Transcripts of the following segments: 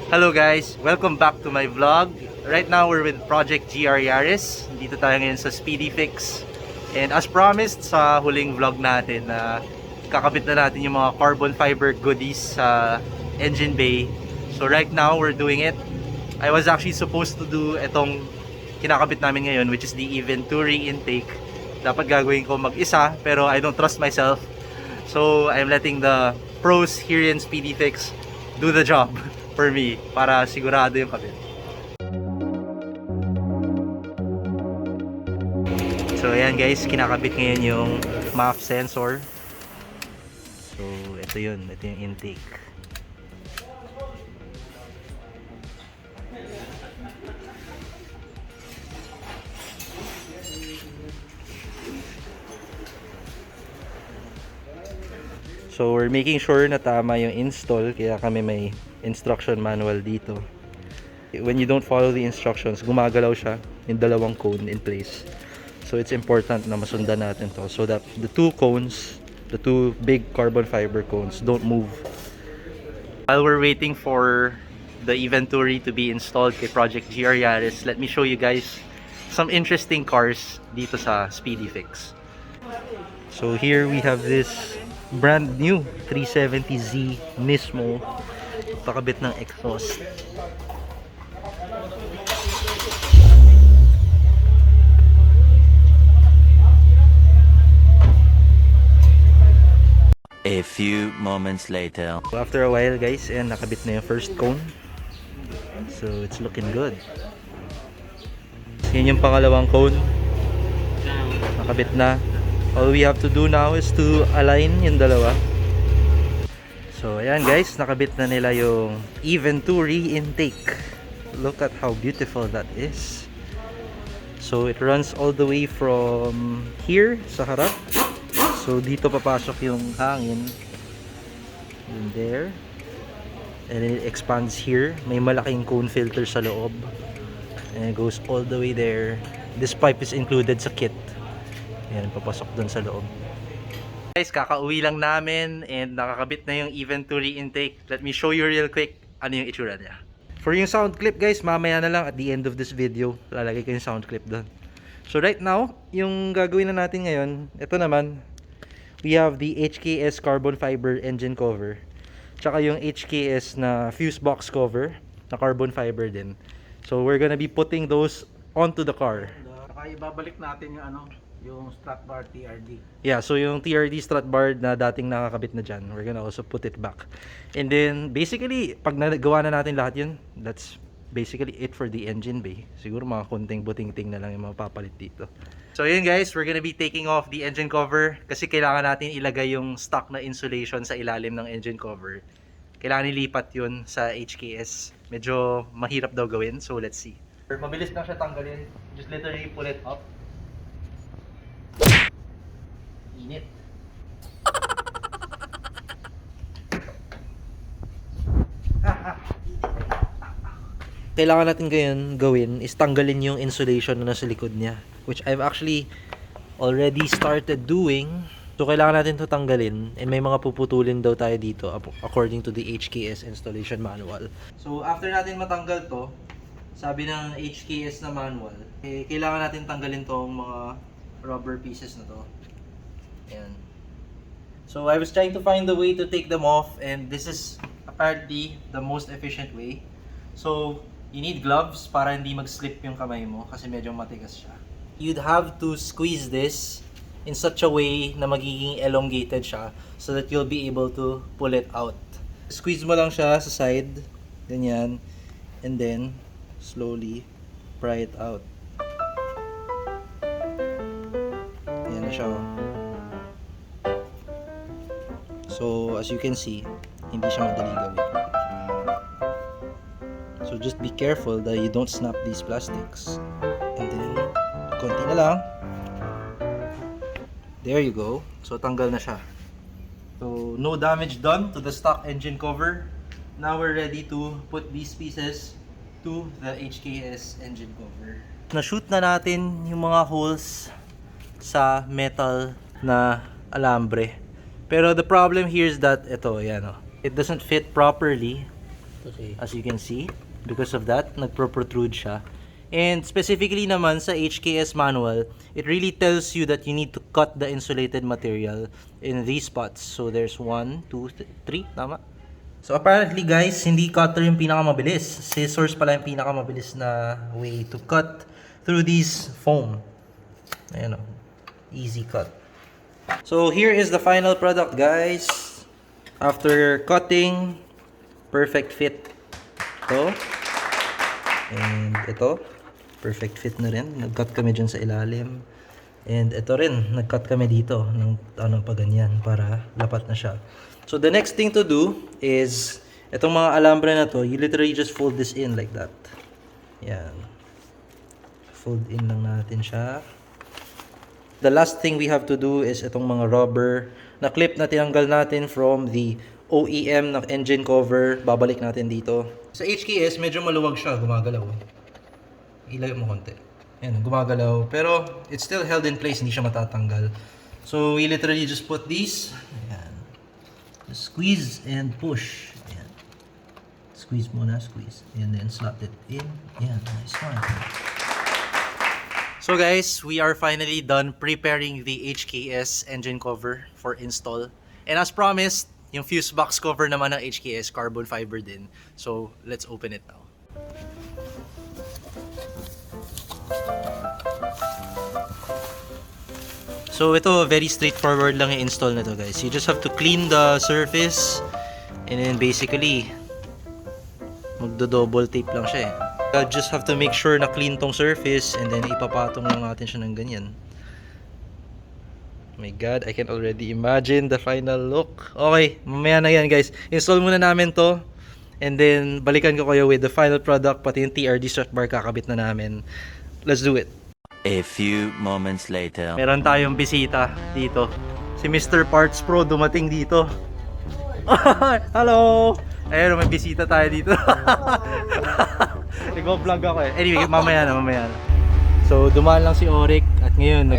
Hello guys, welcome back to my vlog. Right now we're with Project GR Yaris. Dito tayo ngayon sa Speedy Fix. And as promised sa huling vlog natin na kakabit na natin yung mga carbon fiber goodies sa engine bay. So right now we're doing it. I was actually supposed to do itong kinakabit namin ngayon, which is the Eventuri Intake. Dapat gagawin ko mag-isa pero I don't trust myself. So I'm letting the pros here in Speedy Fix do the job for me para sigurado yung kabit. So ayan guys, kinakabit ngayon yung MAF sensor. So ito yun, ito yung intake. So we're making sure na tama yung install, kaya kami may instruction manual dito. When you don't follow the instructions, gumagalaw siya yung dalawang cone in place. So it's important na masundan natin to so that the two cones, the two big carbon fiber cones, don't move. While we're waiting for the Eventuri to be installed kay Project GR Yaris, let me show you guys some interesting cars dito sa Speedy Fix. So here we have this brand new 370Z mismo, pakabit ng exhaust. A few moments later. So after a while guys, and nakabit na yung first cone. So it's looking good. Yan yung pangalawang cone. Nakabit na. All we have to do now is to align yung dalawa. So ayan guys, nakabit na nila yung Eventuri Intake. Look at how beautiful that is. So it runs all the way from here sa harap. So dito papasok yung hangin. Yun there. And it expands here. May malaking cone filter sa loob. And it goes all the way there. This pipe is included sa kit. Ayan, papasok dun sa loob. Guys, kakauwi lang namin and nakakabit na yung Eventuri Intake. Let me show you real quick ano yung itsura niya. For yung sound clip guys, mamaya na lang at the end of this video, lalagay ko yung sound clip dun. So right now, yung gagawin na natin ngayon, ito naman, we have the HKS carbon fiber engine cover. Tsaka yung HKS na fusebox cover na carbon fiber din. So we're gonna be putting those onto the car. Saka ibabalik natin yung strut bar TRD. Yeah, so yung TRD strut bar na dating nakakabit na dyan, we're gonna also put it back. And then, basically, pag nagawa na natin lahat yun, that's basically it for the engine bay. Siguro mga konting buting-ting na lang yung mapapalit dito. So yun guys, we're gonna be taking off the engine cover kasi kailangan natin ilagay yung stock na insulation sa ilalim ng engine cover. Kailangan ilipat yun sa HKS. Medyo mahirap daw gawin, so let's see. Mabilis lang siya tanggalin. Just literally pull it up. Init. Kailangan natin ngayon gawin is tanggalin yung insulation na nasa likod niya, which I've actually already started doing. So kailangan natin to tanggalin and may mga puputulin daw tayo dito according to the HKS installation manual. So after natin matanggal to, sabi ng HKS na manual, kailangan natin tanggalin tong mga rubber pieces na to. Ayan. So I was trying to find a way to take them off and this is apparently the most efficient way. So you need gloves para hindi mag-slip yung kamay mo kasi medyo matigas siya. You'd have to squeeze this in such a way na magiging elongated siya so that you'll be able to pull it out. Squeeze mo lang siya sa side, ganyan, and then slowly pry it out. Ayan na siya. So as you can see, hindi siya madali gawin. So just be careful that you don't snap these plastics. And then, konti na lang. There you go. So tanggal na siya. So no damage done to the stock engine cover. Now we're ready to put these pieces to the HKS engine cover. Na-shoot na natin yung mga holes sa metal na alambre. Pero the problem here is that ito, yan, it doesn't fit properly As you can see, because of that, nagpro-protrude siya. And specifically naman sa HKS manual, it really tells you that you need to cut the insulated material in these spots. So there's 1, 2, 3, tama? So apparently guys, hindi cutter yung pinakamabilis. Scissors pala yung pinakamabilis na way to cut through these foam. Ayan o, easy cut. So here is the final product guys. After cutting, perfect fit. Ito. And ito. Perfect fit na rin. Nag-cut kami dyan sa ilalim. And ito rin, nag-cut kami dito ng pa ganyan para lapat na siya. So the next thing to do is itong mga alambre na to, you literally just fold this in like that. Yan. Fold in lang natin siya. The last thing we have to do is itong mga rubber na clip na tinanggal natin from the OEM ng engine cover. Babalik natin dito. Sa HKS, medyo maluwag siya, gumagalaw. Ilayo mo konti. Ayan, gumagalaw. Pero, it's still held in place, hindi siya matatanggal. So, we literally just put these. Ayan. Just squeeze and push. Ayan. Squeeze muna, squeeze. And then, slot it in. Ayan, nice one. So guys, we are finally done preparing the HKS engine cover for install. And as promised, yung fuse box cover naman ng HKS, carbon fiber din. So, let's open it now. So ito, very straightforward lang i-install na to guys. You just have to clean the surface and then basically magdo-double tape lang siya eh. You just have to make sure na clean tong surface and then ipapatong lang natin siya ng ganyan. Oh my god, I can already imagine the final look. Okay, mamaya na yan guys. Install muna namin to and then balikan ko kayo with the final product, pati yung TRD strut bar kakabit na namin. Let's do it. A few moments later. Meron tayong bisita dito. Si Mr. Parts Pro dumating dito. Hello! Ayun, may bisita tayo dito. Nag-vlog ako eh. Anyway, mamaya na. So, dumaan lang si Oric at ngayon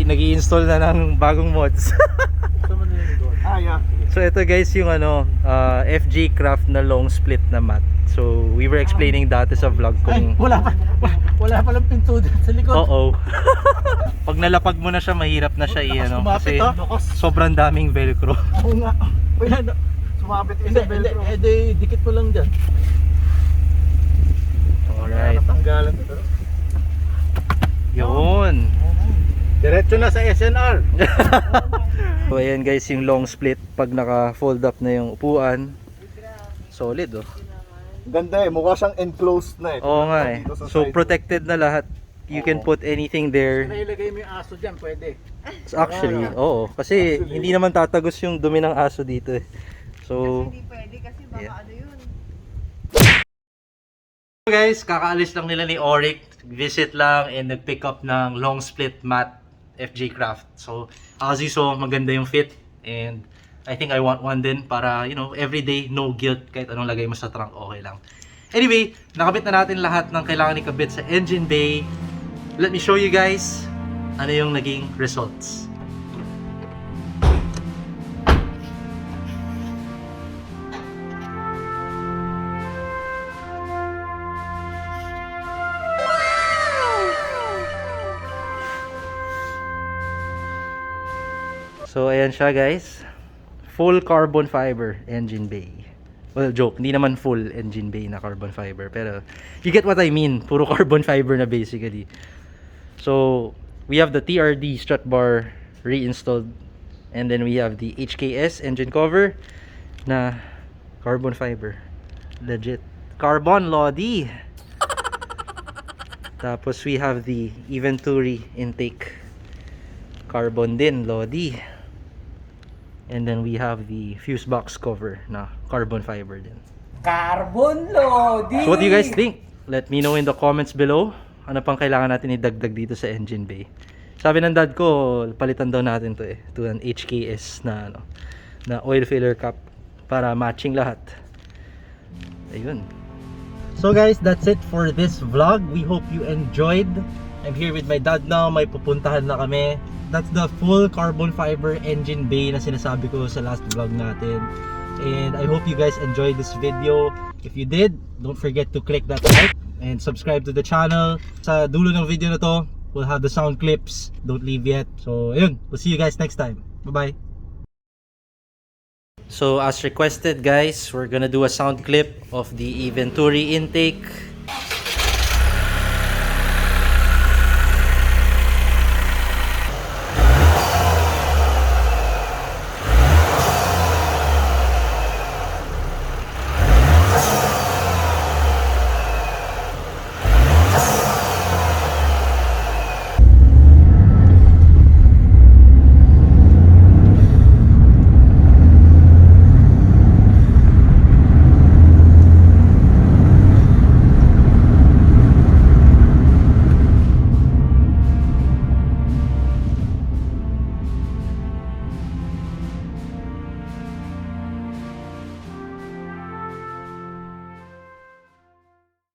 nag-i-install na ng bagong mods. So, ito guys yung FJCraft na long split na mat. So, we were explaining dati sa vlog kung... Wala palang pinto dyan sa likod. Oo. Pag nalapag mo na siya, mahirap na siya i-ano. Kasi sobrang daming velcro. Oo nga. Sumabit yung velcro. Hindi, dikit mo lang dyan. Alright. Natanggalan ito. Yun. Diretso na sa SNR. So ayan guys yung long split. Pag naka-fold up na yung upuan, solid oh. Ganda eh, mukha siyang enclosed na eh. Oo nga eh. So protected na lahat. You can put anything there. Nailagay mo yung aso dyan, pwede. Actually, oo. Kasi hindi naman tatagos yung dumi ng aso dito eh. So, hindi pwede kasi baka ano yun. So guys, kakaalis lang nila ni Oric. Visit lang and nag-pick up ng long split mat FJCraft. So, as you saw, maganda yung fit. And I think I want one din para, you know, everyday, no guilt. Kahit anong lagay mo sa trunk, okay lang. Anyway, nakabit na natin lahat ng kailangan ikabit sa engine bay. Let me show you guys ano yung naging results. So, ayan siya guys. Full carbon fiber engine bay. Well, joke. Hindi naman full engine bay na carbon fiber. Pero, you get what I mean. Puro carbon fiber na basically. So, we have the TRD strut bar reinstalled. And then we have the HKS engine cover na carbon fiber. Legit. Carbon Lodi. Tapos, we have the Eventuri Intake. Carbon din, Lodi. And then we have the fuse box cover na carbon fiber din. Carbon loading! So what do you guys think? Let me know in the comments below. Ano pang kailangan natin idagdag dito sa engine bay. Sabi ng dad ko, palitan daw natin to eh. To an HKS na na oil filler cap para matching lahat. Ayun. So guys, that's it for this vlog. We hope you enjoyed. I'm here with my dad now. May pupuntahan na kami. That's the full carbon fiber engine bay na sinasabi ko sa last vlog natin. And I hope you guys enjoyed this video. If you did, don't forget to click that like and subscribe to the channel. Sa dulo ng video na to, we'll have the sound clips. Don't leave yet. So, ayun. We'll see you guys next time. Bye-bye. So, as requested guys, we're gonna do a sound clip of the Eventuri Intake.